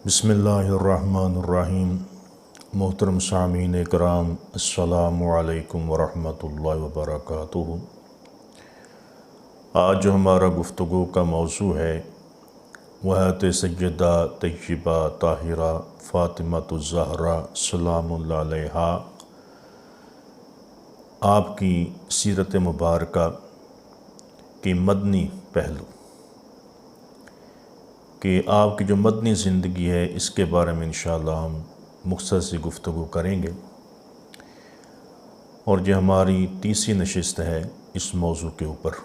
बिस्मिल्लाहिर्रहमानिर्रहीम। मोहतरम सामीन कराम, अस्सलामु अलैकुम वरहमतुल्लाहि वबरकातुहू। आज जो हमारा गुफ्तगू का मौजू है वह है सय्यदा तय्यबा ताहिरा फ़ातिमतुज़ ज़हरा सलामुल्लाह अलैहा आपकी सीरत मुबारका की मदनी पहलू कि आपकी जो मदनी ज़िंदगी है इसके बारे में इंशाअल्लाह हम मुख्तसर सी गुफ्तगू करेंगे। और ये हमारी तीसरी नशिस्त है इस मौजू के ऊपर।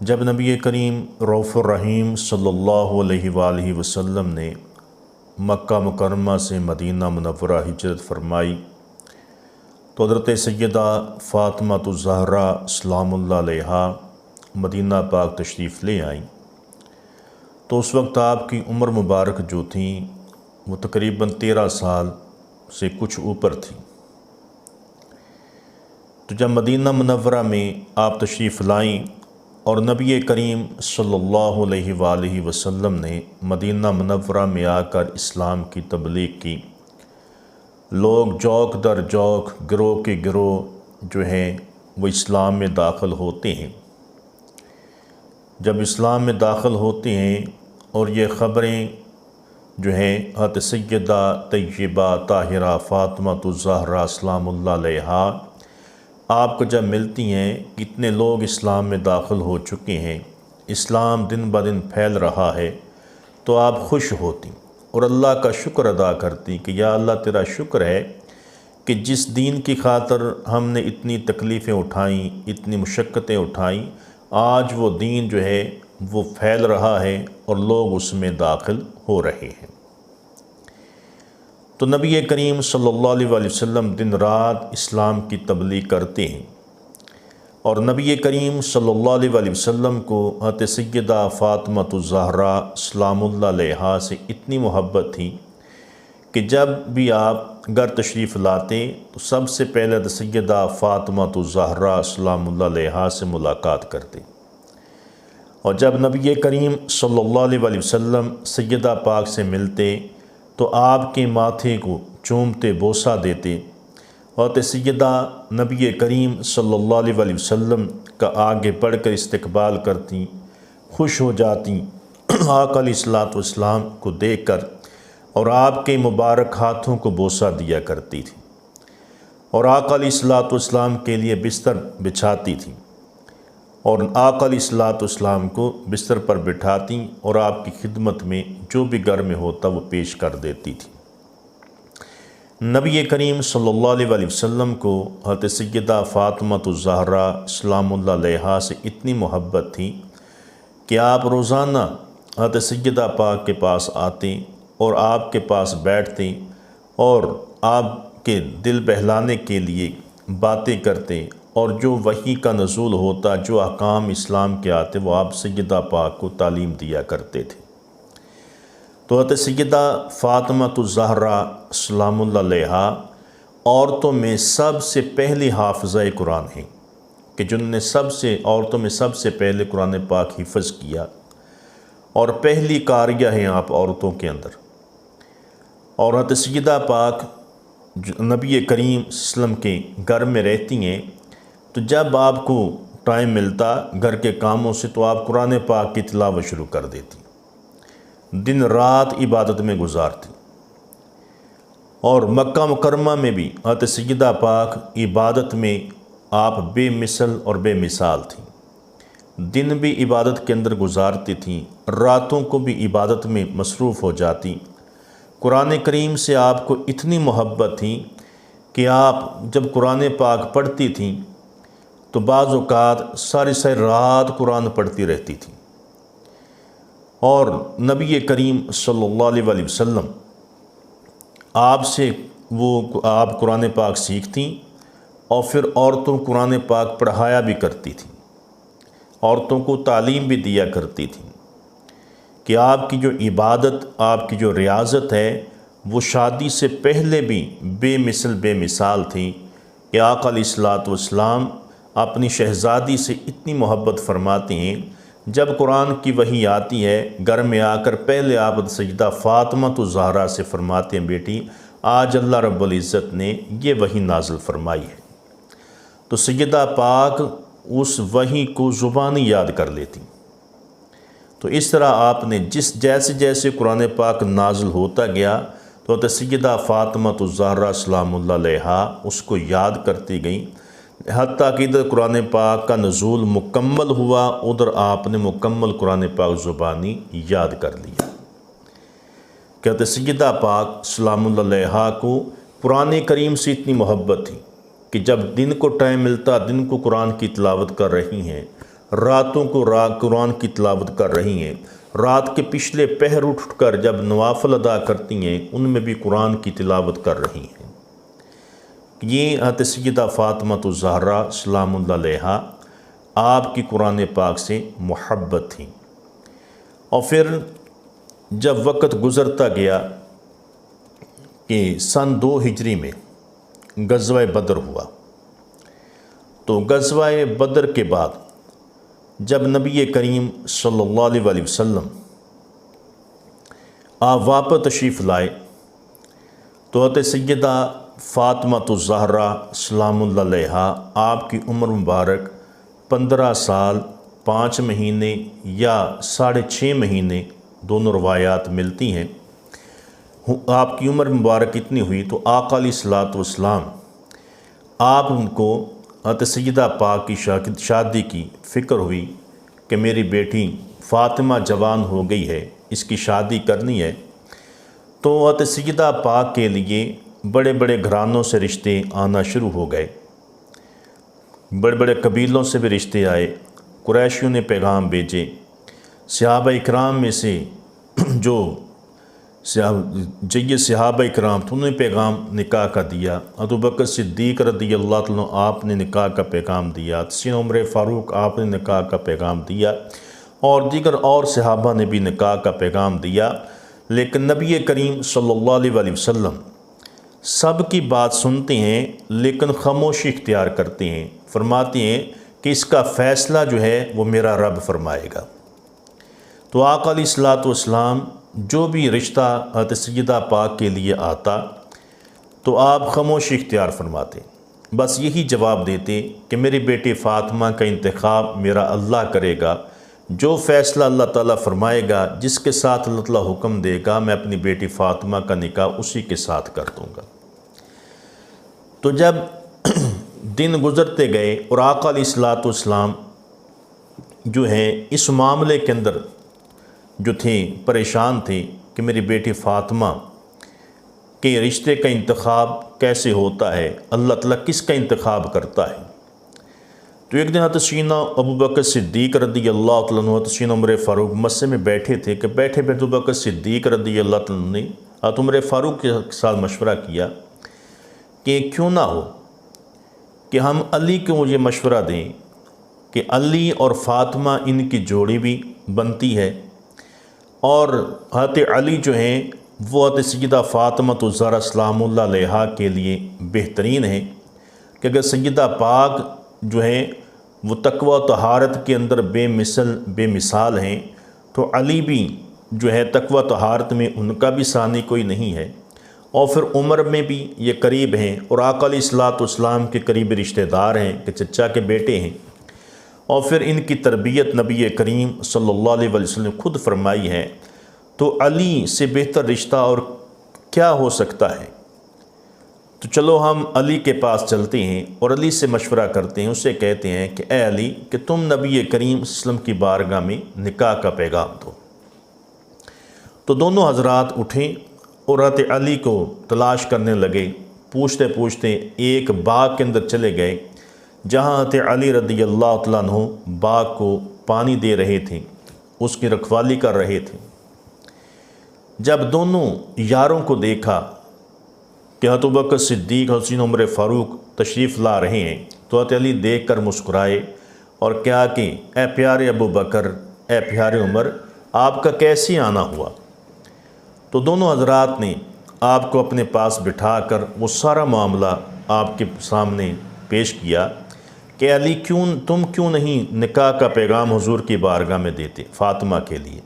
जब नबी करीम रऊफ़ुर रहीम सल्लल्लाहु अलैहि वसल्लम ने मक्का मुकर्रमा से मदीना मुनव्वरा हिजरत फरमाई तो हज़रत सय्यदा फ़ातिमतुज़ ज़हरा सलामुल्लाह अलैहा मदीना पाक तशरीफ़ ले आईं। तो उस वक्त आपकी उम्र मुबारक जो थी वो तकरीबन 13 साल से कुछ ऊपर थी। तो जब मदीना मुनव्वरा में आप तशरीफ़ लाईं और नबी करीम सल्लल्लाहु अलैहि वसल्लम ने मदीना मुनव्वरा में आकर इस्लाम की तबलीग की, लोग जौक दर जौक गिरोह के गिरोह जो हैं वो इस्लाम में दाखिल होते हैं। जब इस्लाम में दाखिल होते हैं और ये ख़बरें जो हैं हज़रत सय्यदा तय्यबा ताहिरा फ़ातिमतुज़ ज़हरा सलामुल्लाह अलैहा आपको जब मिलती हैं, कितने लोग इस्लाम में दाखिल हो चुके हैं, इस्लाम दिन ब दिन फैल रहा है, तो आप खुश होती और अल्लाह का शुक्र अदा करती कि या अल्लाह तेरा शुक्र है कि जिस दीन की खातर हमने इतनी तकलीफ़ें उठाईं, इतनी मुशक्क़तें उठाईं, आज वो दीन जो है वो फैल रहा है और लोग उसमें दाखिल हो रहे हैं। तो नबी करीम सल्लल्लाहु अलैहि वसल्लम दिन रात इस्लाम की तबलीग करते हैं और नबी करीम सल्लल्लाहु अलैहि वसल्लम को हज़रत सय्यदा फ़ातिमतुज़ ज़हरा सलामुल्लाह अलैहा से इतनी मोहब्बत थी कि जब भी आप घर तशरीफ़ लाते तो सबसे पहले हज़रत सय्यदा फ़ातिमतुज़ ज़हरा सलामुल्लाह अलैहा से मुलाकात करते। और जब नबी करीम सल्लल्लाहु अलैहि वसल्लम सय्यदा पाक से मिलते तो आपके माथे को चूमते बोसा देते और सय्यदा नबी करीम सल्लल्लाहु अलैहि वसल्लम का आगे बढ़कर इस्तकबाल करती, खुश हो जाती आका अलैहिस्सलातु वस्सलाम को देखकर और आपके मुबारक हाथों को बोसा दिया करती थी और आका अलैहिस्सलातु वस्सलाम के लिए बिस्तर बिछाती थी और आका अलैहिस्सलातु वस्सलाम को बिस्तर पर बिठाती और आपकी खिदमत में जो भी घर में होता वो पेश कर देती थी। नबी करीम सल्लल्लाहु अलैहि वसल्लम को हज़रत सय्यदा फ़ातिमतुज़ ज़हरा सलामुल्लाह अलैहा से इतनी मोहब्बत थी कि आप रोज़ाना हज़रत सय्यदा पाक के पास आते और आपके पास बैठते और आपके दिल बहलाने के लिए बातें करते और जो वही का नज़ूल होता, जो अहकाम इस्लाम के आते वो आप सय्यदा पाक को तालीम दिया करते थे। तो हज़रत सय्यदा फ़ातिमतुज़ ज़हरा सलामुल्लाह अलैहा औरतों में सबसे पहली हाफ़िज़ा कुरान हैं कि जिन्होंने औरतों में सबसे पहले कुरान पाक हिफ़्ज़ किया और पहली कारिया हैं आप औरतों के अंदर। और हज़रत सय्यदा पाक नबी करीम सल्लल्लाहु अलैहि वसल्लम के घर में रहती हैं, तो जब आपको टाइम मिलता घर के कामों से तो आप कुरान पाक की तिलावत शुरू कर देती, दिन रात इबादत में गुजारती। और मक्का मुकर्रमा में भी हज़रत सय्यदा पाक इबादत में आप बेमिसल और बेमिसाल थीं। दिन भी इबादत के अंदर गुजारती थीं, रातों को भी इबादत में मसरूफ़ हो जाती। कुरान करीम से आपको इतनी मोहब्बत थी कि आप जब कुरान पाक पढ़ती थीं तो बाज़ औक़ात सारी रात कुरान पढ़ती रहती थी। और नबी करीम सल्लल्लाहु अलैहि वसल्लम आपसे आप कुरान पाक सीखती और फिर औरतों को कुरान पाक पढ़ाया भी करती थी, औरतों को तालीम भी दिया करती थी कि आपकी जो इबादत, आपकी जो रियाज़त है वो शादी से पहले भी बेमिसल बेमिसाल थी कि आका अलैहिस्सलातु वस्सलाम अपनी शहज़ादी से इतनी मोहब्बत फरमाते हैं जब कुरान की वही आती है घर में आकर पहले आप सजदा फातिमा तो ज़हरा से फरमाते हैं, बेटी आज अल्लाह रब्बुल इज़्ज़त ने ये वही नाज़िल फरमाई है। तो सैयदा पाक उस वही को ज़ुबानी याद कर लेती। तो इस तरह आपने जैसे जैसे कुरान पाक नाज़िल होता गया तो सैयदा फातिमा तो ज़हरा सलामुल्लाह अलैहा उसको याद करती गई, हत्ता कि इधर कुरान पाक का नज़ूल मुकम्मल हुआ, उधर आपने मुकम्मल कुरान पाक ज़ुबानी याद कर लिया। कहते सैयदा पाक सलामुल्लाह अलैहा को कुरान करीम से इतनी मोहब्बत थी कि जब दिन को टाइम मिलता दिन को कुरान की तिलावत कर रही हैं, रातों को कुरान की तिलावत कर रही हैं, रात के पिछले पहर उठकर जब नवाफिल अदा करती हैं उनमें भी कुरान की तिलावत कर रही हैं। ये हज़रत सैयदा फातिमा तो ज़हरा सलामुल्लाह अलैहा आपकी कुरान पाक से मोहब्बत थी। और फिर जब वक़्त गुज़रता गया कि सन 2 हिजरी में ग़ज़वा बदर हुआ, तो ग़ज़वा बदर के बाद जब नबी करीम सल्लल्लाहु अलैहि वसल्लम आप वापस तशरीफ़ लाए तो हज़रत सैयदा फातिमा तो ज़हरा सलामुल्लाह अलैहा आपकी उम्र मुबारक 15 साल 5 महीने या 6.5 महीने दोनों रवायात मिलती हैं। आपकी उम्र मुबारक इतनी हुई तो आका अलैहिस्सलातु वस्सलाम आप उनको हज़रत सैयदा पाक की शादी की फ़िक्र हुई कि मेरी बेटी फ़ातिमा जवान हो गई है, इसकी शादी करनी है। तो हज़रत सैयदा पाक के लिए बड़े बड़े घरानों से रिश्ते आना शुरू हो गए, बड़े बड़े कबीलों से भी रिश्ते आए। कुरैशियों ने पैगाम भेजे, सहाबा इकराम में से जो सहाबा इकराम तो उन्होंने पैगाम निकाह का दिया। अबू बकर सिद्दीक़ रज़ियल्लाहु अन्हु आपने निकाह का पैगाम दिया, सैयदना उमर फ़ारूक आपने निकाह का पैगाम दिया और दीगर और सहाबा ने भी निकाह का पैगाम दिया। लेकिन नबी करीम सल्लल्लाहु अलैहि वसल्लम सब की बात सुनते हैं लेकिन खामोशी इख्तियार करते हैं, फरमाते हैं कि इसका फ़ैसला जो है वो मेरा रब फरमाएगा। तो आका अलैहिस्सलातु वस्सलाम जो भी रिश्ता हज़रत सैयदा पाक के लिए आता तो आप खामोशी इख्तियार फरमाते, बस यही जवाब देते कि मेरी बेटी फ़ातिमा का इंतखाब मेरा अल्लाह करेगा, जो फ़ैसला अल्लाह ताला फरमाएगा, जिसके साथ अल्लाह ताला हुक्म देगा मैं अपनी बेटी फ़ातिमा का निकाह उसी के साथ कर दूँगा। तो जब दिन गुज़रते गए और आका अलैहिस्सलातु वस्सलाम जो है इस मामले के अंदर जो थे परेशान थे कि मेरी बेटी फ़ातिमा के रिश्ते का इंतखाब कैसे होता है, अल्लाह ताला किसका इंतखाब करता है। तो एक दिन हज़रत सैयदना अबू बकर सिद्दीक़ रज़ियल्लाहु अन्हु हज़रत सैयदना उमर फ़ारूक मस्से में बैठे थे कि बैठे बैठे अबू बकर सिद्दीक़ रज़ियल्लाहु अन्हु ने हज़रत उमर फ़ारूक के साथ मशवरा किया कि क्यों ना हो कि हम अली को मुझे मशवरा दें कि अली और फ़ातिमा इनकी जोड़ी भी बनती है और हज़रत अली जो हैं वो हज़रत सैयदा फ़ातिमा तो ज़हरा सलामुल्लाह अलैहा के लिए बेहतरीन है कि अगर सैयदा पाक जो है वो तक़वा तहारत के अंदर बेमिसाल हैं तो अली भी जो है तक़वा तहारत में उनका भी सानी कोई नहीं है और फिर उम्र में भी ये करीब हैं और आका अलैहिस्सलातु वस्सलाम के करीब रिश्तेदार हैं कि चचा के बेटे हैं और फिर इनकी तरबियत नबी करीम सल्लल्लाहु अलैहि वसल्लम खुद फरमाई है। तो अली से बेहतर रिश्ता और क्या हो सकता है। तो चलो हम अली के पास चलते हैं और अली से मशवरा करते हैं, उससे कहते हैं कि ए अली कि तुम नबी करीम सल्लल्लाहु की बारगाह में निकाह का पैगाम दो। तो दोनों हजरात उठे और हज़रत अली को तलाश करने लगे, पूछते पूछते एक बाग के अंदर चले गए जहाँ हज़रत अली रज़ियल्लाहु तआला अन्हु बाग को पानी दे रहे थे, उसकी रखवाली कर रहे थे। जब दोनों यारों को देखा कि हज़रत अबू बकर सिद्दीक़ और सैयदना उमर फ़ारूक तशरीफ़ ला रहे हैं तो हज़रत अली देख कर मुस्कुराए और क्या कि ए प्यारे अबू बकर, ए प्यारे उमर, आपका कैसे आना हुआ। तो दोनों हजरात ने आपको अपने पास बिठाकर वो सारा मामला आपके सामने पेश किया कि अली तुम क्यों नहीं निकाह का पैगाम हुजूर की बारगाह में देते फ़ातिमा के लिए।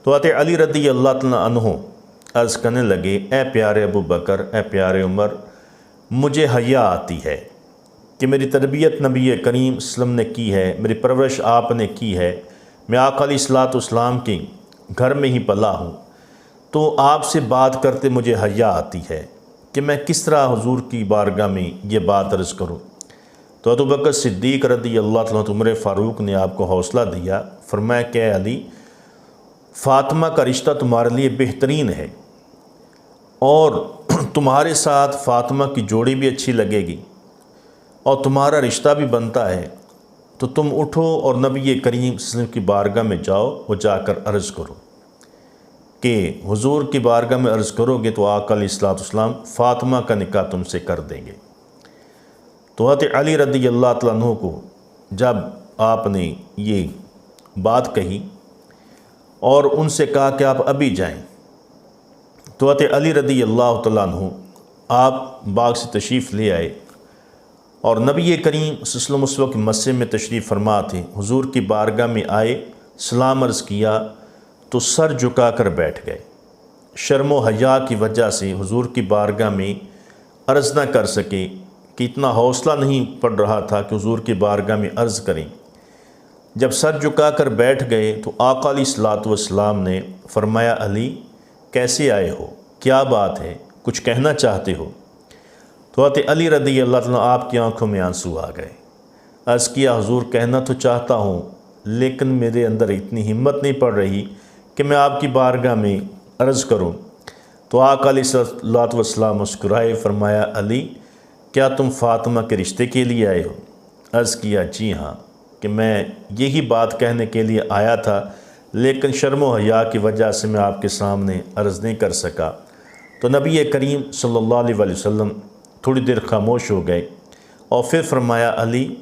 तो आते अली रदी अल्लाह तआला अन्हु अर्ज़ करने लगे, ए प्यारे अबू बकर, ए प्यारे उमर, मुझे हया आती है कि मेरी तरबियत नबी करीम सल्लम ने की है, मेरी परवरिश आपने की है, मैं आका अलैहिस्सलाम के घर में ही पला हूँ, तो आपसे बात करते मुझे हया आती है कि मैं किस तरह हुजूर की बारगाह में ये बात अर्ज़ करूँ। तो अबू बकर सिद्दीक़ रदी अल्लाह तआला उमर फ़ारूक ने आपको हौसला दिया, फरमाया कि अली, फ़ातिमा का रिश्ता तुम्हारे लिए बेहतरीन है और तुम्हारे साथ फ़ातिमा की जोड़ी भी अच्छी लगेगी और तुम्हारा रिश्ता भी बनता है, तो तुम उठो और नबी करीम सल्लल्लाहु अलैहि वसल्लम की बारगाह में जाओ, वो जाकर अर्ज़ करो कि हुजूर की बारगाह में अर्ज़ करोगे तो आका अलैहिस्सलाम फ़ातिमा का निकाह तुमसे कर देंगे। तो हज़रत अली रज़ी अल्लाह तआला अन्हु को जब आपने ये बात कही और उनसे कहा कि आप अभी जाएं, तो हज़रत अली रज़ी अल्लाह तआला अन्हु आप बाग से तशरीफ़ ले आए और नबी करीम सल्लल्लाहु अलैहि वसल्लम उस वक्त मस्जिद में तशरीफ़ फरमा थे। हुजूर की बारगाह में आए, सलाम अर्ज़ किया तो सर झुका कर बैठ गए। शर्म व हया की वजह से हुजूर की बारगाह में अर्ज़ ना कर सके कि इतना हौसला नहीं पड़ रहा था कि हुजूर की बारगाह में अर्ज़ करें। जब सर झुका कर बैठ गए तो आका अलैहिस्सलाम ने फरमाया, अली कैसे आए हो, क्या बात है, कुछ कहना चाहते हो। तो हज़रत अली रज़ी अल्लाह तआला आपकी आंखों में आंसू आ गए। अर्ज़ किया, हुजूर कहना तो चाहता हूँ लेकिन मेरे अंदर इतनी हिम्मत नहीं पड़ रही कि मैं आपकी बारगाह में अर्ज़ करूँ। तो आका अलैहिस्सलाम मुस्कुराए, फरमाया, अली क्या तुम फ़ातिमा के रिश्ते के लिए आए हो। अर्ज़ किया, जी हाँ, कि मैं यही बात कहने के लिए आया था लेकिन शर्म व हया की वजह से मैं आपके सामने अर्ज़ नहीं कर सका। तो नबी करीम सल्लल्लाहु अलैहि वसल्लम थोड़ी देर खामोश हो गए और फिर फरमाया, अली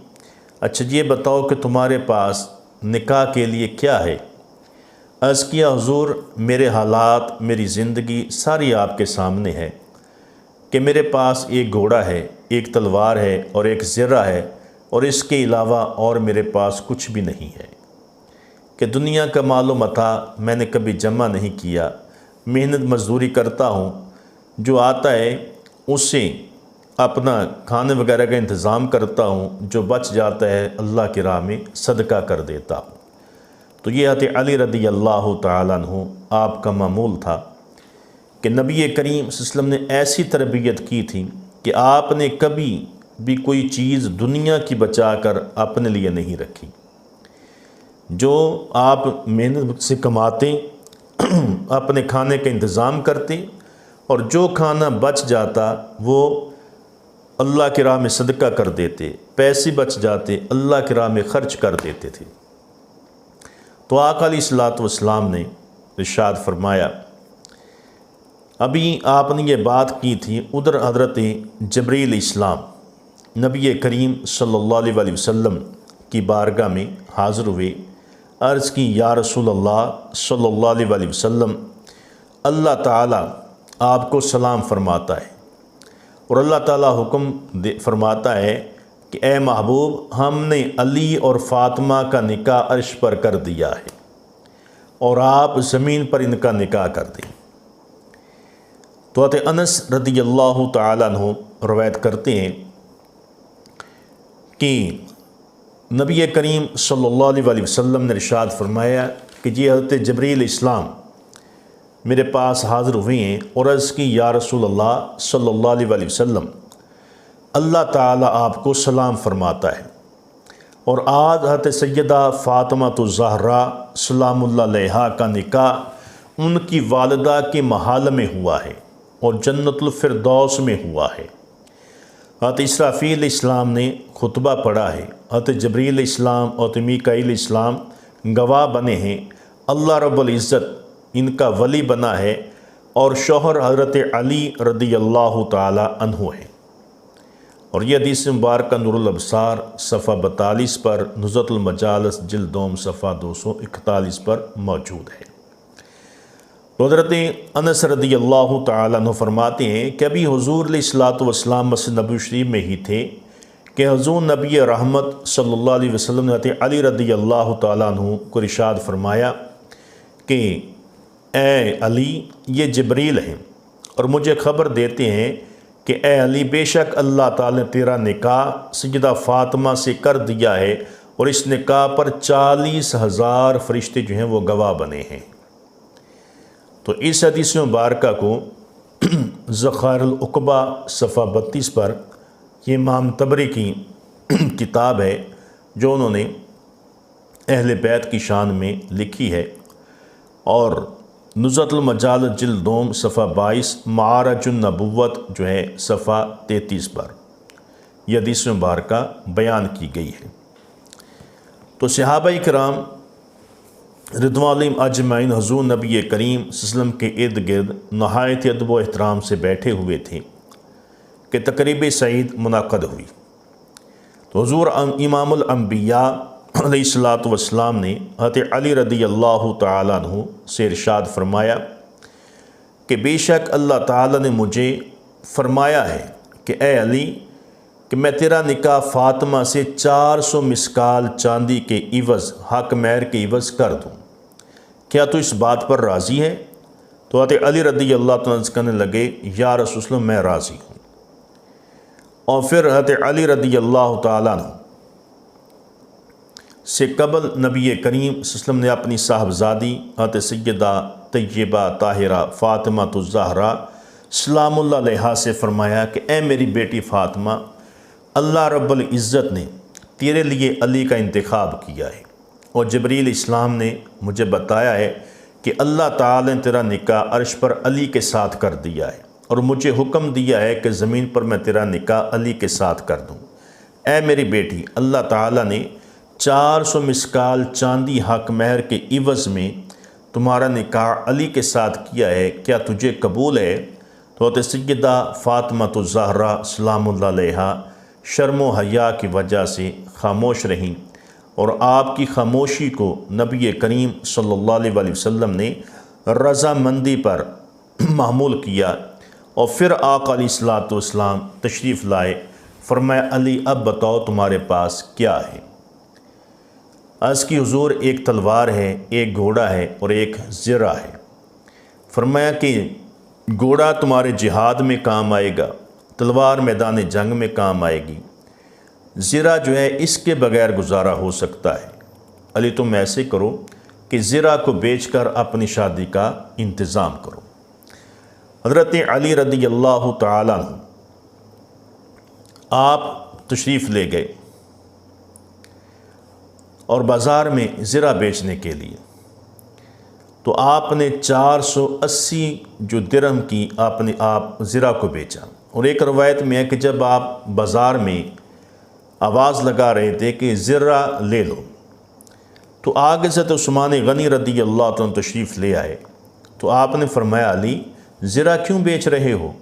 अच्छा ये बताओ कि तुम्हारे पास निकाह के लिए क्या है। अर्ज़ किया, हुजूर मेरे हालात, मेरी ज़िंदगी सारी आपके सामने है कि मेरे पास एक घोड़ा है, एक तलवार है और एक ज़र्रा है और इसके अलावा और मेरे पास कुछ भी नहीं है, कि दुनिया का मालो मता मैंने कभी जमा नहीं किया, मेहनत मजदूरी करता हूँ, जो आता है उससे अपना खाने वगैरह का इंतज़ाम करता हूँ, जो बच जाता है अल्लाह की राह में सदका कर देता हूँ। तो ये हज़रत अली रज़ी अल्लाह तआला अन्हु आपका मामूल था कि नबी करीम सल्लल्लाहु अलैहि वसल्लम ने ऐसी तरबियत की थी कि आपने कभी भी कोई चीज़ दुनिया की बचाकर अपने लिए नहीं रखी। जो आप मेहनत से कमाते, अपने खाने का इंतज़ाम करते और जो खाना बच जाता वो अल्लाह की राह में सदका कर देते, पैसे बच जाते अल्लाह की राह में ख़र्च कर देते थे। तो आका अलैहिस्सलाम ने इरशाद फरमाया, अभी आपने ये बात की थी, उधर हज़रत जबरील इस्लाम नबी करीम सल्लल्लाहु अलैहि वसल्लम की बारगाह में हाज़िर हुए। अर्ज़ की, या रसूल अल्लाह सल्लल्लाहु अलैहि वसल्लम, अल्लाह ताला आपको सलाम फरमाता है और अल्लाह ताला हुक्म फरमाता है कि ए महबूब, हमने अली और फ़ातिमा का निकाह अर्श पर कर दिया है और आप ज़मीन पर इनका निकाह कर दें। तो हज़रत अनस रज़ी अल्लाह तआला अन्हु रवायत करते हैं कि नबी करीम सल्लल्लाहु अलैहि वसल्लम ने इरशाद फरमाया कि जी हज़रत जबरील इस्लाम मेरे पास हाज़िर हुए हैं और अर्ज़ की, या रसूल अल्लाह सल्लल्लाहु अलैहि वसल्लम, अल्लाह ताला आपको सलाम फरमाता है और आज हज़रत सैयदा फ़ातिमा ज़हरा सलामुल्लाह अलैहा का निकाह उनकी वालिदा के महल में हुआ है और जन्नतुल फिरदौस में हुआ है। हज़रत इसराफ़ील इस्लाम ने खुतबा पढ़ा है, हज़रत जबरील इस्लाम और मीकाईल इस्लाम गवाह बने हैं, अल्लाह रब्बुल इज़्ज़त इनका वली बना है और शौहर हज़रत अली रज़ी अल्लाह तआला अन्हु है। और यह हदीस मुबारक नूरुल अब्सार सफ़ा 42 पर, नुज़्रतुल मजालिस जिल्द दोम सफ़ा 241 पर मौजूद है। तो हज़रत अनस रज़ी अल्लाह तआला अन्हु फरमाते हैं कि अभी हुज़ूर अलैहिस्सलातु वस्सलाम मस्जिद नबवी शरीफ में ही थे कि हुज़ूर नबी रहमत सल्लल्लाहु अलैहि वसल्लम ने हज़रत अली रज़ी अल्लाह तआला अन्हु को इरशाद फरमाया कि ए अली, ये जिब्रील हैं और मुझे ख़बर देते हैं कि ए अली, बेशक अल्लाह ताला ने तेरा निकाह सैयदा फ़ातिमा से कर दिया है और इस निकाह पर 40,000 फरिश्ते जो हैं वो गवाह बने हैं। तो इस हदीस मुबारक को ज़ख़ाइरुल उक़बा सफ़ा 32 पर ये इमाम तबरी की किताब है जो उन्होंने अहले बैत की शान में लिखी है, और नुज़्रतुल मजाल जिल्द 2 सफ़ा 22, मारजुन नबुव्वत जो है सफ़ा 33 पर यह हदीस मुबारक बयान की गई है। तो सहाबाए किराम रिदवानुल्लाहि अजमईन हुज़ूर नबी करीम सल्लल्लाहु अलैहि वसल्लम के इर्द गिर्द नहायत अदब व एहतराम से बैठे हुए थे कि तक़रीब सईद मुनाक़द हुई। तो हुज़ूर इमामुल अंबिया अलैहिस्सलातु वस्सलाम ने हज़रत अली रज़ी अल्लाह तआला अन्हु से इरशाद फरमाया कि बेशक अल्लाह ताला ने मुझे फरमाया है कि ए अली, कि मैं तेरा निकाह फ़ातिमा से 400 मिसकाल चांदी के इवज़, हक महर के इवज़ कर दूँ, क्या तू इस बात पर राज़ी है? तो हज़रत अली रज़ी अल्लाह तआला अन्हु कहने लगे, या रसूल अल्लाह, मैं राज़ी हूँ। और फिर हज़रत अली रज़ी अल्लाह तआला अन्हु से कबल नबी करीम सल्लल्लाहु अलैहि वसल्लम ने अपनी साहबजादी हज़रत सैयदा तय्यबा ताहिरा फ़ातिमातुज़ ज़हरा सलामुल्लाह अलैहा से फ़रमाया कि ए मेरी बेटी फ़ातिमा, अल्लाह रब्बुल इज़्ज़त ने तेरे लिए अली का इंतखाब किया है और जिब्रील इस्लाम ने मुझे बताया है कि अल्लाह ताला ने तेरा निकाह अर्श पर अली के साथ कर दिया है और मुझे हुक्म दिया है कि ज़मीन पर मैं तेरा निकाह अली के साथ कर दूँ। ए मेरी बेटी, अल्लाह ताला ने 400 मिसकाल चांदी हक महर के इवज़ में तुम्हारा निकाह अली के साथ किया है, क्या तुझे कबूल है? तो हज़रत सैयदा फ़ातिमातुज़ ज़हरा सलामुल्लाह अलैहा शर्म व हया की वजह से खामोश रहीं और आपकी खामोशी को नबी करीम सल्लल्लाहु अलैहि वसल्लम ने रज़ामंदी पर महमूल किया और फिर आका अलैहिस्सलातु वस्सलाम तशरीफ़ लाए। फरमाया, अली अब बताओ तुम्हारे पास क्या है? अर्ज़ की हुज़ूर, एक तलवार है, एक घोड़ा है और एक ज़िरा है। फरमाया कि घोड़ा तुम्हारे जिहाद में काम आएगा, तलवार मैदान जंग में काम आएगी, ज़िरा जो है इसके बग़ैर गुजारा हो सकता है। अली, तुम ऐसे करो कि ज़िरा को बेचकर अपनी शादी का इंतज़ाम करो। हज़रत अली रज़ी अल्लाह तआला अन्हु आप तशरीफ़ ले गए और बाज़ार में ज़िरा बेचने के लिए। तो आपने 480 जो दिरहम की आप ज़िरा को बेचा। और एक रवायत में है कि जब आप बाज़ार में आवाज़ लगा रहे थे कि ज़िरा ले लो, तो आगे से तो उस्मान गनी रज़ी अल्लाह तआला तशरीफ़ ले आए। तो आपने फरमाया, अली, ज़िरा क्यों बेच रहे हो?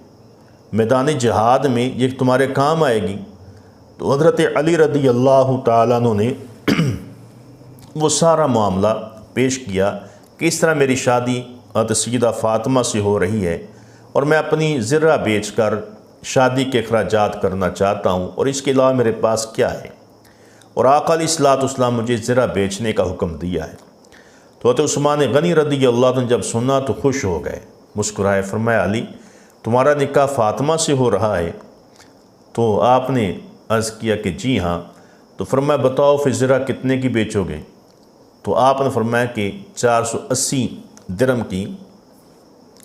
मैदान जिहाद में ये तुम्हारे काम आएगी। तो हज़रत अली रज़ी अल्लाह तआला अन्हु ने वो सारा मामला पेश किया कि इस तरह मेरी शादी हज़रत सैयदा फ़ातिमा से हो रही है और मैं अपनी ज़िरा बेचकर शादी के अखराजात करना चाहता हूँ और इसके अलावा मेरे पास क्या है? और आका अलैहिस्सलातु वस्सलाम मुझे ज़िरा बेचने का हुक्म दिया है। तो हज़रत उस्मान गनी रज़ी अल्लाह तआला जब सुना तो खुश हो गए, मुस्कुराए। फरमाया, अली, तुम्हारा निकाह फ़ातिमा से हो रहा है? तो आपने अर्ज़ किया कि जी हाँ। तो फरमाया, बताओ फिर ज़िरा कितने की बेचोगे? तो आपने फरमाया कि 480 दिरहम की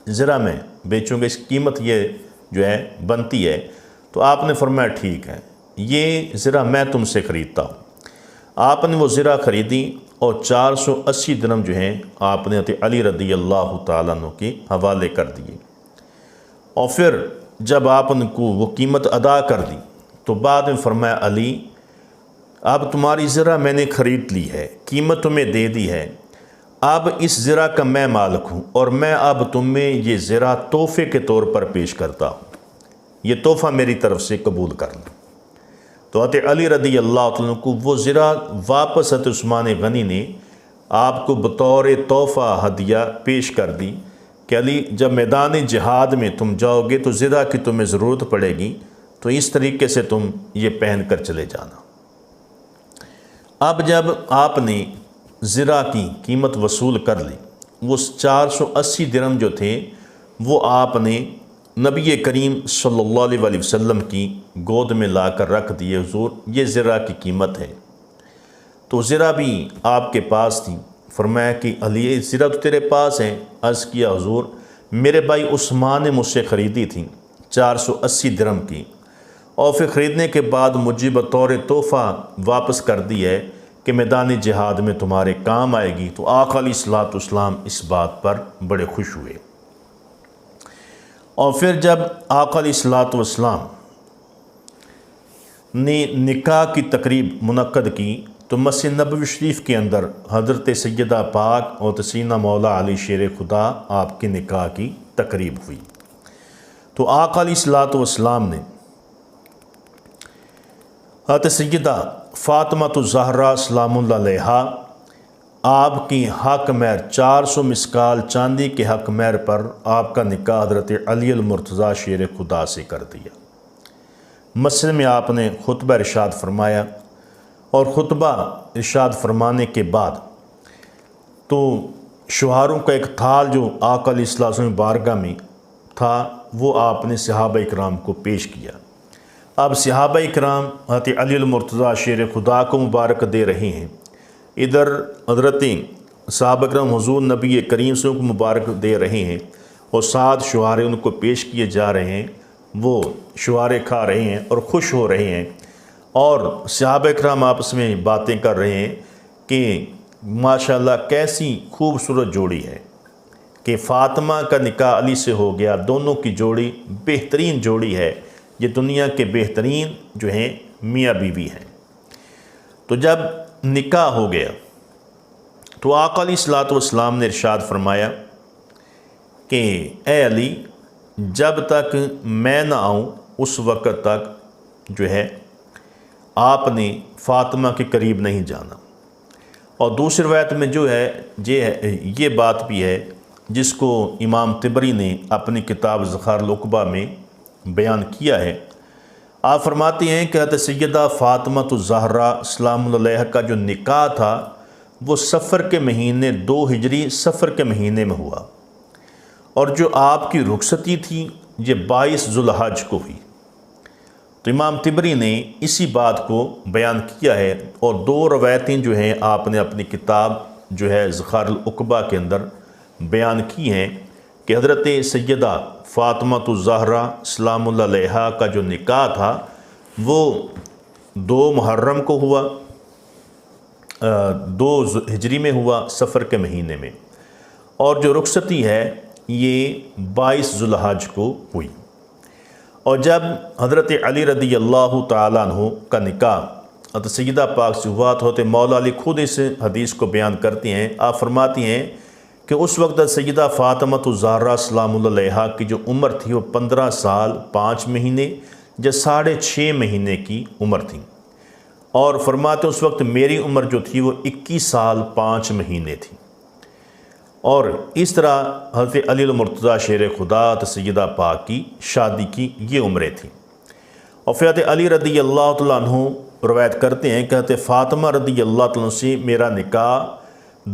ज़िरा में बेचूँगा, इसकी कीमत ये जो है बनती है। तो आपने फरमाया, ठीक है, ये ज़िरा मैं तुमसे ख़रीदता हूँ। आपने वो ज़िरा ख़रीदी और 480 दिरहम जो हैं आपने हज़रत अली रज़ी अल्लाह तआला अन्हु के हवाले कर दिए। और फिर जब आप उनको वो कीमत अदा कर दी तो बाद में फरमाया, अली, अब तुम्हारी ज़िरा मैंने ख़रीद ली है, कीमत तुम्हें दे दी है, अब इस ज़िरा का मैं मालिक हूँ और मैं अब तुम्हें ये ज़िरा तोहफ़े के तौर पर पेश करता हूँ, ये तोहफ़ा मेरी तरफ़ से कबूल कर लो। तो हज़रत अली रज़ी अल्लाह तआला को वो ज़िरा वापस हज़रत उस्मान गनी ने आपको बतौर तोहफ़ा हदिया पेश कर दी कि अली, जब मैदान जिहाद में तुम जाओगे तो ज़िरा की तुम्हें ज़रूरत पड़ेगी, तो इस तरीके से तुम ये पहन कर चले जाना। अब जब आपने ज़रा की कीमत वसूल कर ली, वो 480 दिरहम जो थे वो आपने नबी करीम सल्लल्लाहु अलैहि वसल्लम की गोद में लाकर रख दिए, हुजूर ये ज़रा की कीमत है। तो ज़रा भी आपके पास थी। फरमाया कि अली ज़रा तो तेरे पास है। अर्ज़ किया हुजूर मेरे भाई उस्मान ने मुझसे ख़रीदी थी 480 दिरहम की, और फिर ख़रीदने के बाद मुझे बतौर तोहफ़ा वापस कर दी है कि मैदान जिहाद में तुम्हारे काम आएगी। तो आका अलैहिस्सलाम इस बात पर बड़े खुश हुए। और फिर जब आका अलैहिस्सलाम ने निकाह की तकरीब मुनक्कद की तो मस्जिद नबवी शरीफ के अंदर हज़रत सैयदा पाक और तसीना मौला अली शेर खुदा आपके निकाह की तकरीब हुई। तो आका अलैहिस्सलाम ने हज़रत सैयदा फ़ातिमा ज़हरा सलामुल्लाह अलैहा आपकी हक महर 400 मिसकाल चांदी के हक महर पर आपका निकाह हज़रत अली अल मुर्तज़ा शेर खुदा से कर दिया। मस्जिद में आपने खुतबा इरशाद फरमाया, और ख़ुतबा इरशाद फरमाने के बाद तो शुहारों का एक थाल जो आका अलैहिस्सलाम बारगाह में था वो आपने सहाबा इकराम को पेश किया। अब सहाबा इकराम हज़रत अली अल मुर्तज़ा शेर खुदा को मुबारक दे रहे हैं, इधर हज़रत सहाबा इकराम हुज़ूर नबी करीम से उनको मुबारक दे रहे हैं, और साथ शुहारे उनको पेश किए जा रहे हैं। वो शुहारे खा रहे हैं और ख़ुश हो रहे हैं, और सहाबा इकराम आपस में बातें कर रहे हैं कि माशाल्लाह कैसी खूबसूरत जोड़ी है कि फ़ातिमा का निकाह अली से हो गया। दोनों की जोड़ी बेहतरीन जोड़ी है, ये दुनिया के बेहतरीन जो हैं मियाँ बीवी हैं। तो जब निकाह हो गया तो आका अलैहिस्सलाम ने इरशाद फरमाया कि ए अली जब तक मैं ना आऊँ उस वक़्त तक जो है आपने फ़ातिमा के करीब नहीं जाना। और दूसरी रवायत में जो है ये बात भी है जिसको इमाम तिबरी ने अपनी किताब ज़खारुल उक़बा में बयान किया है। आप फरमाते हैं कि हज़रत सैयदा फ़ातिमा ज़हरा सलामुल्लाह अलैहा का जो निकाह था वो सफ़र के महीने 2 हिजरी सफ़र के महीने में हुआ, और जो आपकी रुखसती थी ये 22 ज़ुल्हज को हुई। तो इमाम तिबरी ने इसी बात को बयान किया है, और 2 रवायतें जो हैं आपने अपनी किताब जो है ज़खारुल उक़बा के अंदर बयान की हैं कि हज़रत सैयदा फ़ातिमा ज़हरा सलामुल्लाह अलैहा का जो निकाह था वो 2 मुहर्रम को हुआ, 2 हिजरी में हुआ सफ़र के महीने में, और जो रुखसती है ये 22 ज़ुल्हज को हुई। और जब हज़रत अली रज़ी अल्लाह तआला अन्हु का निकाह हज़रत सैयदा पाक से हुआ तो हज़रत मौला अली खुद इस हदीस को बयान करती हैं। आप फरमाती हैं कि उस वक्त सैयदा फ़ातिमा ज़हरा सलामुल्लाह अलैहा की जो उम्र थी वो 15 साल 5 महीने या 6.5 महीने की उम्र थी, और फरमाते उस वक्त मेरी उम्र जो थी वो 21 साल 5 महीने थी। और इस तरह हज़रत अली अल मुर्तज़ा शेर खुदा सैयदा पाक की शादी की ये उम्रें थीं। और फिर हज़रत अली रज़ी अल्लाह तआला अन्हु रवायत करते हैं कि हज़रत फ़ातिमा रज़ी अल्लाह तआला अन्हा से मेरा निकाह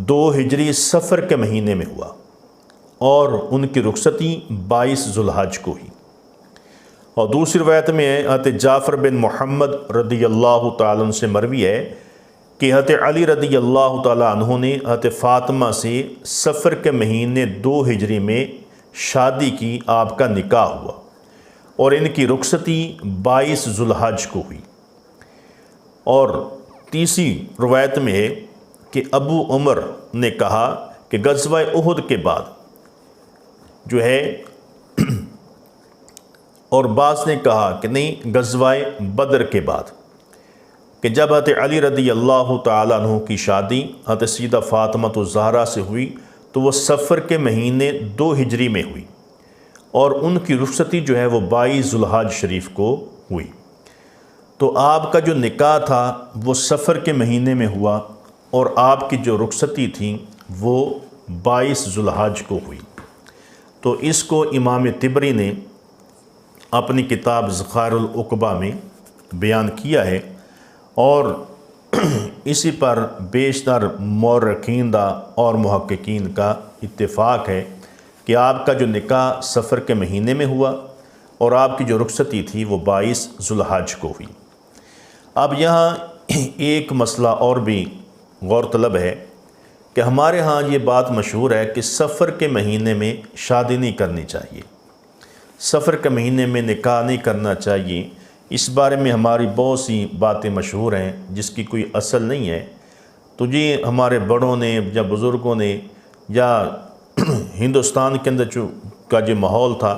2 हिजरी सफ़र के महीने में हुआ, और उनकी रुखसती 22 ज़ुल्हज को हुई। और दूसरी रवायत में है हज़रत जाफ़र बिन मोहम्मद रज़ी अल्लाह तआला अन्हु से मरवी है कि हज़रत अली रज़ी अल्लाह तआला अन्हु ने हज़रत फ़ातिमा से सफ़र के महीने 2 हिजरी में शादी की, आपका निकाह हुआ, और इनकी रुखसती 22 ज़ुल्हज को हुई। और तीसरी रवायत में है कि अबू उमर ने कहा कि ग़ज़वा उहुद के बाद जो है और बाज़ ने कहा कि नहीं ग़ज़वा बदर के बाद, कि जब हज़रत अली रज़ी अल्लाह तआला अन्हु की शादी हज़रत सैयदा फ़ातिमा ज़हरा से हुई तो वो सफ़र के महीने 2 हिजरी में हुई, और उनकी रुखसती जो है वो 22 ज़ुल्हज शरीफ को हुई। तो आपका जो निकाह था वो सफ़र के महीने में हुआ, और आपकी जो रुखसती थी वो 22 ज़ुल्हज को हुई। तो इसको इमाम तिबरी ने अपनी किताब ज़खारुल उक़बा में बयान किया है, और इसी पर बेशतर मौरखीन और मुहक्किकीन का इत्तेफाक है कि आपका जो निकाह सफ़र के महीने में हुआ और आपकी जो रुखसती थी वो 22 ज़ुल्हज को हुई। अब यहाँ एक मसला और भी गौरतलब है कि हमारे यहाँ ये बात मशहूर है कि सफ़र के महीने में शादी नहीं करनी चाहिए, सफ़र के महीने में निकाह नहीं करना चाहिए। इस बारे में हमारी बहुत सी बातें मशहूर हैं जिसकी कोई असल नहीं है। तो ये हमारे बड़ों ने या बुज़ुर्गों ने या हिंदुस्तान के अंदर जो का जो माहौल था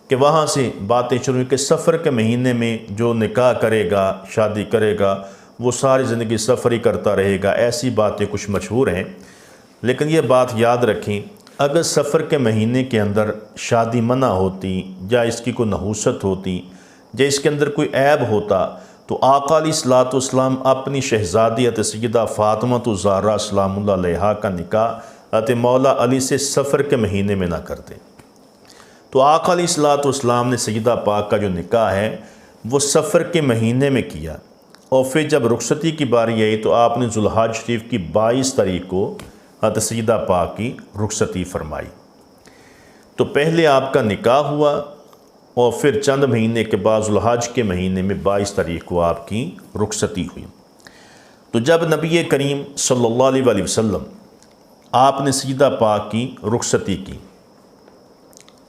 कि वहाँ से बातें शुरू हुई कि सफ़र के महीने में जो निकाह करेगा, शादी करेगा, वो सारी ज़िंदगी सफ़र ही करता रहेगा। ऐसी बातें कुछ मशहूर हैं, लेकिन ये बात याद रखें, अगर सफ़र के महीने के अंदर शादी मना होती या इसकी कोई नहूसत होती या इसके अंदर कोई ऐब होता तो आका अलैहिस्सलातु वस्सलाम अपनी शहज़ादी हज़रत सय्यदा फ़ातिमा ज़हरा सलामुल्लाह अलैहा का निकाह हज़रत मौला अली से सफ़र के महीने में ना करते। तो आका अलैहिस्सलातु वस्सलाम ने सय्यदा पाक का जो निकाह है वो सफ़र के महीने में किया, और फिर जब रुखसती की बारी आई तो आपने ज़ुल्हज शरीफ की 22 तारीख को हज़रत सय्यदा पाक की रुखसती फरमाई। तो पहले आपका निकाह हुआ और फिर चंद महीने के बाद ज़ुल्हज के महीने में 22 तारीख को आपकी रुखसती हुई। तो जब नबी करीम सल्लल्लाहु अलैहि वसल्लम आपने सय्यदा पाक की रुखसती की,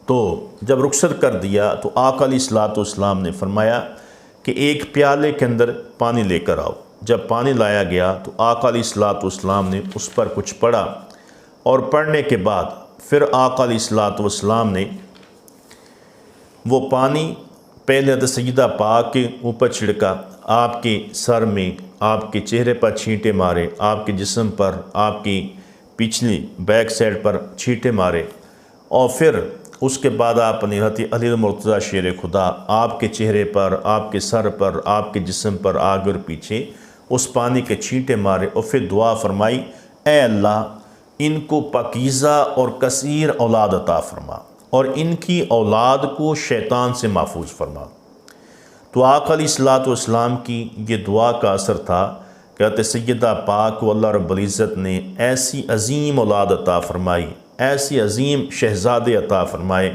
तो जब रुखसत कर दिया तो आका अलैहिस्सलातु वस्सलाम ने फरमाया कि एक प्याले के अंदर पानी लेकर आओ। जब पानी लाया गया तो आका अलैहिस्सलातु वस्सलाम ने उस पर कुछ पढ़ा, और पढ़ने के बाद फिर आका अलैहिस्सलातु वस्सलाम ने वो पानी पहले हज़रत सय्यदा पाक के ऊपर छिड़का, आपके सर में, आपके चेहरे पर छींटे मारे, आपके जिस्म पर, आपकी पिछली बैक साइड पर छींटे मारे, और फिर उसके बाद आपने हज़रत अली मुर्तज़ा शेर खुदा आपके चेहरे पर, आपके सर पर, आपके जिस्म पर आगे और पीछे उस पानी के छींटे मारे, और फिर दुआ फरमाई, ए अल्लाह इनको पाकीज़ा और कसीर औलाद अता फरमा और इनकी औलाद को शैतान से महफूज फरमा। तो आका अलैहिस्सलातु वस्सलाम की ये दुआ का असर था कि हज़रत सय्यदा पाक को अल्लाह रब्बुल इज़्ज़त ने ऐसी अज़ीम औलाद अता फरमाई, ऐसी अज़ीम शहज़ादे अता फरमाए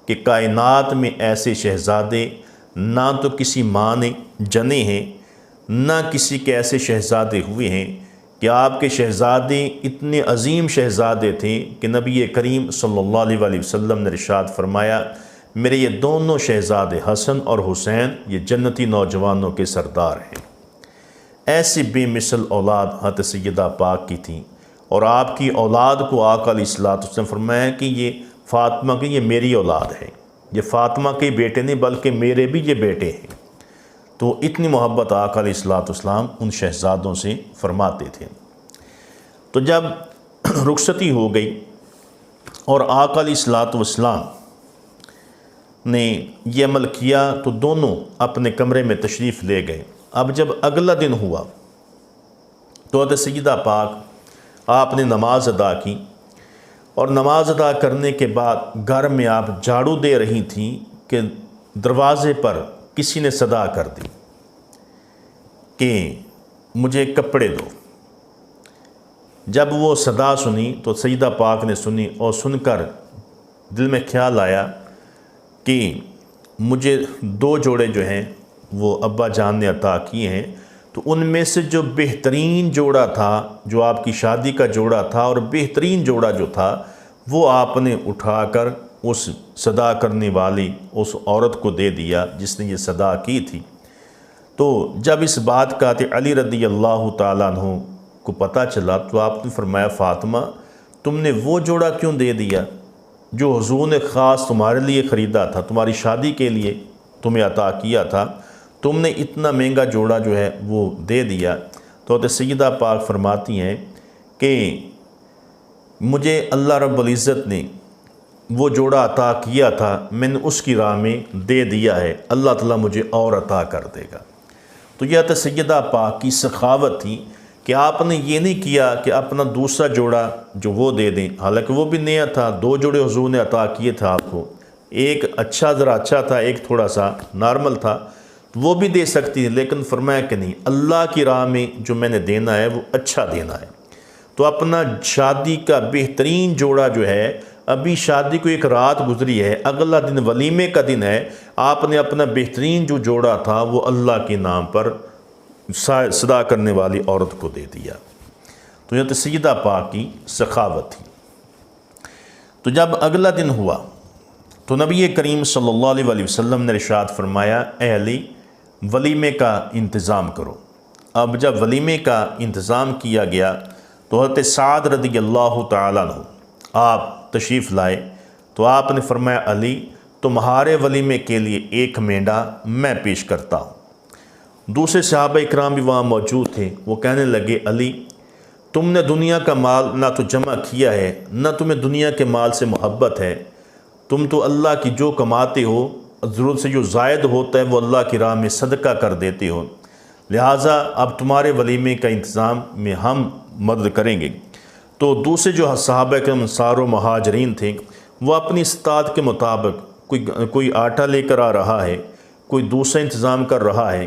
कि कायनात में ऐसे शहज़ादे ना तो किसी माँ ने जने हैं, ना किसी के ऐसे शहज़ादे हुए हैं कि आपके शहज़ादे इतने अज़ीम शहज़ादे थे कि नबी करीम सल्लल्लाहु अलैहि वसल्लम ने इरशाद फरमाया, मेरे ये दोनों शहज़ादे हसन और हुसैन ये जन्नती नौजवानों के सरदार हैं। ऐसी बेमिसल औलाद हज़रत सय्यदा पाक की थी, और आपकी औलाद को आका अलैहिस्सलातु वस्सलाम फरमाया कि ये फ़ातिमा की, ये मेरी औलाद है, ये फ़ातिमा के बेटे नहीं बल्कि मेरे भी ये बेटे हैं। तो इतनी मोहब्बत आका अलैहिस्सलातु वस्सलाम उन शहज़ादों से फरमाते थे। तो जब रुखसती हो गई और आका अलैहिस्सलातु वस्सलाम ने यह अमल किया तो दोनों अपने कमरे में तशरीफ़ ले गए। अब जब अगला दिन हुआ तो हज़रत सय्यदा पाक आपने नमाज अदा की, और नमाज अदा करने के बाद घर में आप झाड़ू दे रही थी कि दरवाज़े पर किसी ने सदा कर दी कि मुझे कपड़े दो। जब वो सदा सुनी तो सय्यदा पाक ने सुनी, और सुनकर दिल में ख्याल आया कि मुझे 2 जोड़े जो हैं वो अब्बा जान ने अता किए हैं, तो उनमें से जो बेहतरीन जोड़ा था, जो आपकी शादी का जोड़ा था, और बेहतरीन जोड़ा जो था वो आपने उठाकर उस सदा करने वाली उस औरत को दे दिया जिसने ये सदा की थी। तो जब इस बात का अली रज़ियल्लाहु ताला अन्हु को पता चला तो आपने फरमाया, फ़ातिमा तुमने वो जोड़ा क्यों दे दिया जो हुज़ूर ने ख़ास तुम्हारे लिए ख़रीदा था, तुम्हारी शादी के लिए तुम्हें अता किया था, तुमने इतना महंगा जोड़ा जो है वो दे दिया। तो हज़रत सय्यदा पाक फरमाती हैं कि मुझे अल्लाह रब्बुल इज़्ज़त ने वो जोड़ा अता किया था, मैंने उसकी राह में दे दिया है, अल्लाह ताला मुझे और अता कर देगा। तो यह हज़रत सय्यदा पाक की सखावत थी कि आपने ये नहीं किया कि अपना दूसरा जोड़ा जो वो दे दें, हालांकि वो भी नया था, 2 जोड़े हुज़ूर ने अता किए थे आपको, एक अच्छा ज़रा अच्छा था, एक थोड़ा सा नॉर्मल था, वो भी दे सकती है, लेकिन फरमाया कि नहीं, अल्लाह की राह में जो मैंने देना है वो अच्छा देना है। तो अपना शादी का बेहतरीन जोड़ा जो है, अभी शादी को एक रात गुजरी है, अगला दिन वलीमे का दिन है, आपने अपना बेहतरीन जो जोड़ा था वो अल्लाह के नाम पर सदा करने वाली औरत को दे दिया। तो यह तो सैयदा पाक की सखावत थी। तो जब अगला दिन हुआ तो नबी करीम सल्लल्लाहु अलैहि वसल्लम ने इरशाद फरमाया, ए अली, वलीमे का इंतज़ाम करो। अब जब वलीमे का इंतज़ाम किया गया तो हज़रत साद रज़ी अल्लाह तआला अन्हु आप तशरीफ़ लाए। तो आपने फरमाया, अली, तुम्हारे वलीमे के लिए एक मेंढा मैं पेश करता हूँ। दूसरे सहाबा इकराम भी वहाँ मौजूद थे। वो कहने लगे, अली, तुमने दुनिया का माल ना तो जमा किया है, ना तुम्हें दुनिया के माल से मोहब्बत है। तुम तो अल्लाह की जो कमाते हो, ज़रूरत से जो ज़ायद होता है वो अल्लाह की राह में सदका कर देते हो। लिहाजा अब तुम्हारे वलीमे का इंतज़ाम में हम मदद करेंगे। तो दूसरे जो सहाबा के अंसार व महाजरीन थे, वो अपनी इस्तात के मुताबिक कोई आटा लेकर आ रहा है, कोई दूसरा इंतज़ाम कर रहा है।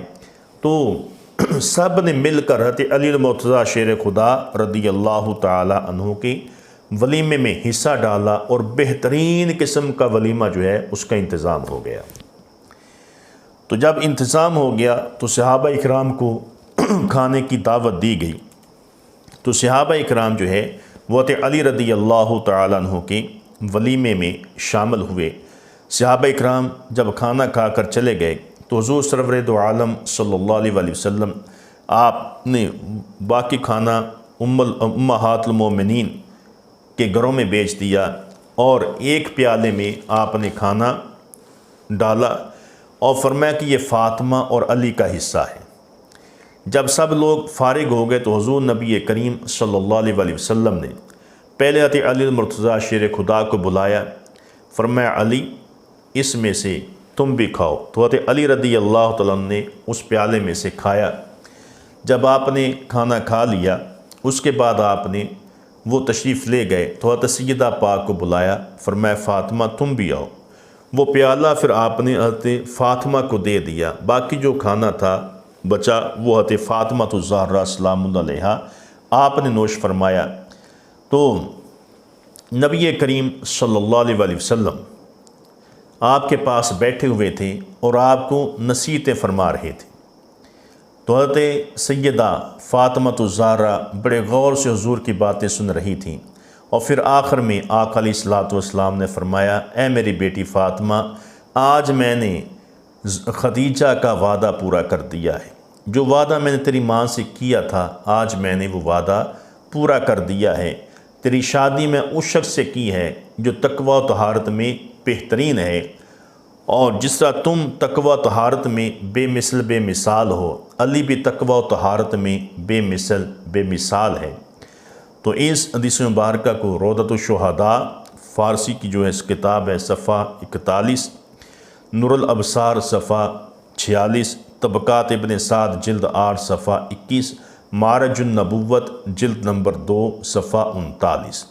तो सब ने मिलकर हज़रत अली मुर्तज़ा शेर खुदा रज़ी अल्लाह तआला अन्हु के वलीमे में हिस्सा डाला और बेहतरीन किस्म का वलीमा जो है उसका इंतज़ाम हो गया। तो जब इंतज़ाम हो गया तो सहाबा इकराम को खाने की दावत दी गई। तो सहाबा इकराम जो है वो हज़रत अली रज़ी अल्लाह तआला अन्हु के वलीमे में शामिल हुए। सहाबा इकराम जब खाना खाकर चले गए तो हुज़ूर सरवर दो आलम सल्लल्लाहु अलैहि वसल्लम आपने बाकी खाना उम्महातुल मोमिनीन के घरों में बेच दिया और एक प्याले में आपने खाना डाला और फरमाया कि ये फ़ातिमा और अली का हिस्सा है। जब सब लोग फारिग हो गए तो हुज़ूर नबी करीम सल्लल्लाहु अलैहि वसल्लम ने पहले हज़रत अली मुर्तज़ा शेर खुदा को बुलाया। फरमाया, अली, इसमें से तुम भी खाओ। तो हज़रत अली रज़ी अल्लाह तआला ने उस प्याले में से खाया। जब आपने खाना खा लिया उसके बाद आपने वो तशरीफ़ ले गए तो हज़रत सैयदा पाक को बुलाया। फरमाया, फ़ातिमा, तुम भी आओ। वो प्याला फिर आपने हज़रत फ़ातिमा को दे दिया। बाकी जो खाना था बचा वो हज़रत फ़ातिमा तो ज़हरा सलामुल्लाह अलैहा आपने नोश फरमाया। तो नबी करीम सल्लल्लाहु अलैहि वसल्लम आपके पास बैठे हुए थे और आपको नसीहतें फरमा रहे थे। तो हज़रत सैयदा फ़ातिमा तो ज़हरा बड़े गौर से हुज़ूर की बातें सुन रही थीं और फिर आखिर में आका अलैहिस्सलातु वस्सलाम ने फरमाया, ए मेरी बेटी फ़ातिमा, आज मैंने खदीजा का वादा पूरा कर दिया है। जो वादा मैंने तेरी माँ से किया था, आज मैंने वो वादा पूरा कर दिया है। तेरी शादी मैं उस शख्स से की है जो तकवा व तहारत में बेहतरीन है और जिस तरह तुम तकवा व तहारत में बेमिसल बेमिसाल हो, अली भी तकवा व तहारत में बेमिसल बेमिसाल है। तो इस हदीस मुबारक को रौदतुश शुहदा फ़ारसी की जो है इस किताब है, सफ़ा 41, नूरुल अबसार सफ़ा 46, तबक़ात इब्न साद जिल्द 8 सफ़ा 21, मारजुन नबुव्वत जिल्द नंबर 2 सफ़ा 39।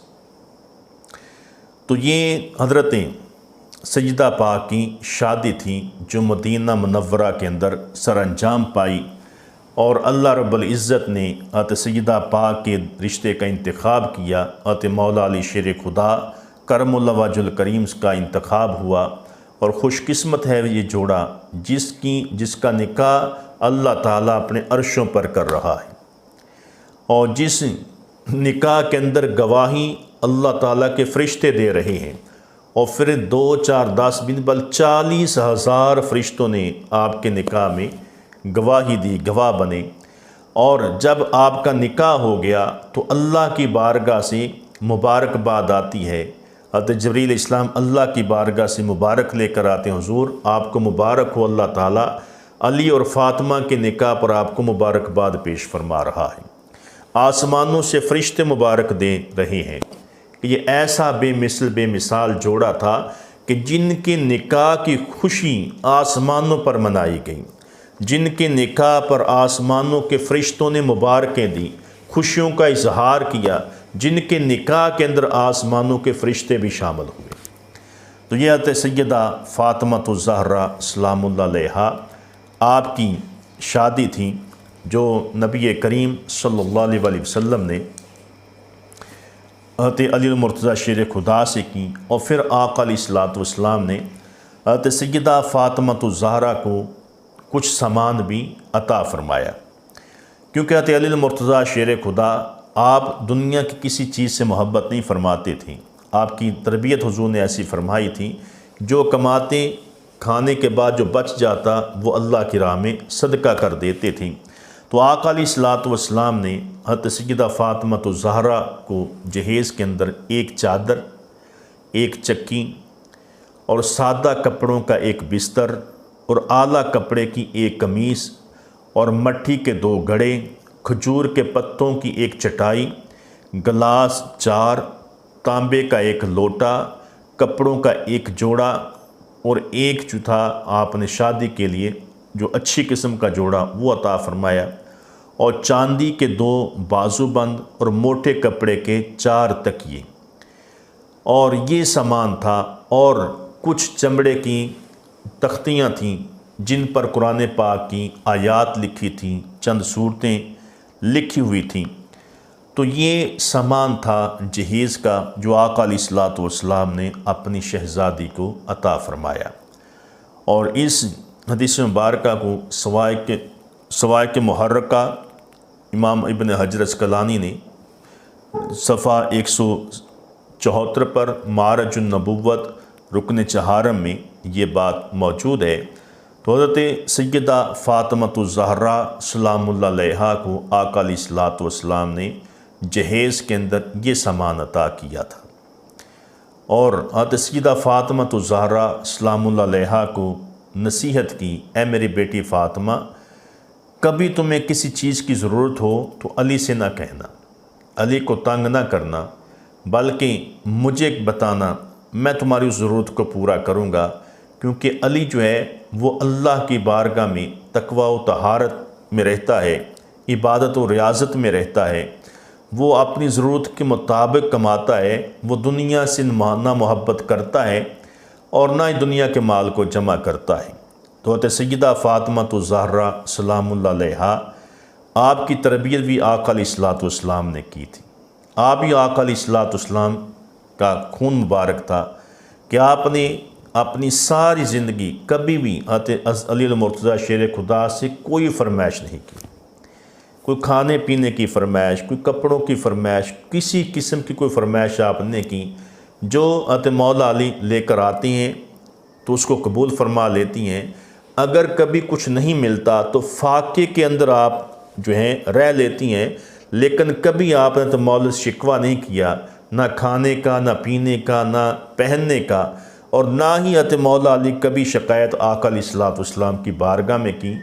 तो ये हज़रत सैयदा पाक की शादी थी जो मदीना मुनव्वरा के अंदर सरअंजाम पाई और अल्लाह रब्बुल इज़्ज़त ने हज़रत सैयदा पाक के रिश्ते का इंतखाब किया। हज़रत मौला अली शेर खुदा करमुल्लाह वजुल करीम का इंतखाब हुआ और ख़ुशकिस्मत है ये जोड़ा जिसका निकाह अल्लाह ताला अपने अर्शों पर कर रहा है और जिस निकाह के अंदर गवाही अल्लाह ताला के फ़रिश्ते दे रहे हैं। और फिर 2, 4, 10 बिन बल 40,000 फ़रिश्तों ने आपके निकाह में गवाही दी, गवाह बने। और जब आपका निकाह हो गया तो अल्लाह की बारगाह से मुबारकबाद आती है। हज़रत जबरील इस्लाम अल्लाह की बारगाह से मुबारक लेकर आते हैं, हुज़ूर आपको मुबारक हो, अल्लाह ताला अली और फ़ातिमा के निकाह पर आपको मुबारकबाद पेश फरमा रहा है। आसमानों से फ़रिश्ते मुबारक दे रहे हैं कि ये ऐसा बेमिसल बेमिसाल जोड़ा था कि जिनके निकाह की खुशी आसमानों पर मनाई गई, जिनके निकाह पर आसमानों के फ़रिश्तों ने मुबारकें दी, खुशियों का इजहार किया, जिनके निकाह के अंदर आसमानों के फ़रिश्ते भी शामिल हुए। तो ये हज़रत सैयदा फ़ातिमा ज़हरा सलामुल्लाह अलैहा आपकी शादी थी जो नबी करीम सल्लल्लाहु अलैहि वसल्लम ने हज़रत अली मुर्तज़ा शेर खुदा से की। और फिर आका अलैहिस्सलातु वस्सलाम ने हज़रत सैयदा फ़ातिमा ज़हरा को कुछ सामान भी अता फ़रमाया, क्योंकि हज़रत अली मुर्तज़ा शेर खुदा आप दुनिया की किसी चीज़ से मोहब्बत नहीं फ़रमाते थे। आपकी तरबियत हुज़ूर ने ऐसी फ़रमाई थी, जो कमाते खाने के बाद जो बच जाता वो अल्लाह की राह में सदका कर देते थे। तो आका अलैहिस्सलातु वस्सलाम ने हज़रत सैयदा फ़ातिमा ज़हरा को जहेज़ के अंदर एक चादर, एक चक्की और सादा कपड़ों का एक बिस्तर और आला कपड़े की एक कमीज़ और मट्टी के 2 घड़े, खजूर के पत्तों की एक चटाई, गिलास 4, तांबे का एक लोटा, कपड़ों का एक जोड़ा और एक जो था आपने शादी के लिए जो अच्छी किस्म का जोड़ा वो अता फ़रमाया, और चांदी के 2 बाजूबंद और मोटे कपड़े के 4 तकिए, और ये सामान था। और कुछ चमड़े की तख्तियाँ थीं जिन पर कुरान पाक की आयात लिखी थी, चंद सूरतें लिखी हुई थीं। तो ये सामान था जहेज़ का जो आका अलैहिस्सलातु वस्सलाम ने अपनी शहज़ादी को अता फ़रमाया। और इस हदीस मुबारका को सवाए के मुहर्रका इमाम इब्न हजर अस्क़लानी ने सफ़ा 174 पर मारजुन नबुव्वत रुकन चहारम में ये बात मौजूद है। तो हज़रत सैयदा फ़ातिमा ज़हरा सलामुल्लाह अलैहा को आका अलैहिस्सलातु वस्सलाम ने जहेज़ के अंदर ये सामान अता किया था। और हज़रत सैयदा फ़ातिमा ज़हरा सलामुल्लाह अलैहा को नसीहत की, ए मेरी बेटी फ़ातिमा, कभी तुम्हें किसी चीज़ की ज़रूरत हो तो अली से ना कहना, अली को तंग ना करना, बल्कि मुझे बताना, मैं तुम्हारी उस ज़रूरत को पूरा करूँगा। क्योंकि अली जो है वो अल्लाह की बारगाह में तक़वा व तहारत में रहता है, इबादत और रियाज़त में रहता है। वो अपनी ज़रूरत के मुताबिक कमाता है, वो दुनिया से ना मोहब्बत करता है और ना ही दुनिया के माल को जमा करता है। तो हज़रत सैयदा फ़ातिमा ज़हरा सलामुल्लाह अलैहा आपकी तरबियत भी आका अलैहिस्सलातु वस्सलाम ने की थी। आप ही आका अलैहिस्सलातु वस्सलाम का खून मुबारक था कि आपने अपनी सारी ज़िंदगी कभी भी हज़रत अली मुर्तज़ा शेर खुदा से कोई फरमाइश नहीं की। कोई खाने पीने की फ़रमाइश, कोई कपड़ों की फ़रमाइश, किसी किस्म की कोई फ़रमाइश आपने की। जो हज़रत मौला अली लेकर आती हैं तो उसको कबूल फरमा लेती हैं। अगर कभी कुछ नहीं मिलता तो फाके के अंदर आप जो हैं रह लेती हैं, लेकिन कभी आपने तो मौला से शिकवा नहीं किया, ना खाने का, ना पीने का, ना पहनने का, और ना ही हज़रत मौला अली कभी शिकायत आका अलैहिस्सलातु वस्सलाम की बारगाह में की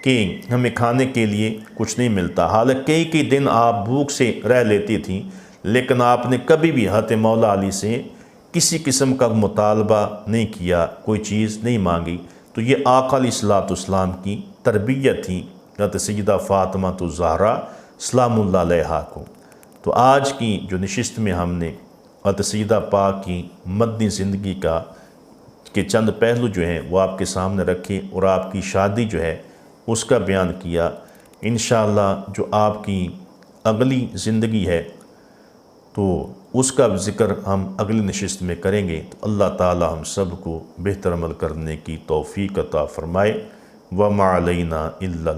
कि हमें खाने के लिए कुछ नहीं मिलता। हालांकि कई दिन आप भूख से रह लेती थी, लेकिन आपने कभी भी हज़रत मौला अली से किसी किस्म का मुतालबा नहीं किया, कोई चीज़ नहीं मांगी। तो ये आका अलैहिस्सलातु वस्सलाम की तरबियत थी हज़रत सैयदा फ़ातिमा ज़हरा सलामुल्लाह अलैहा को। तो आज की जो नशिस्त में हमने हज़रत सैयदा पाक की मदनी ज़िंदगी के चंद पहलू जो हैं वो आपके सामने रखे और आपकी शादी जो है उसका बयान किया। इंशाअल्लाह जो आपकी अगली ज़िंदगी है तो उसका ज़िक्र हम अगली नशिस्त में करेंगे। तो अल्लाह ताला हम सब को बेहतर अमल करने की तौफ़ीक़ अता फ़रमाए। व मा अलैना इल्ला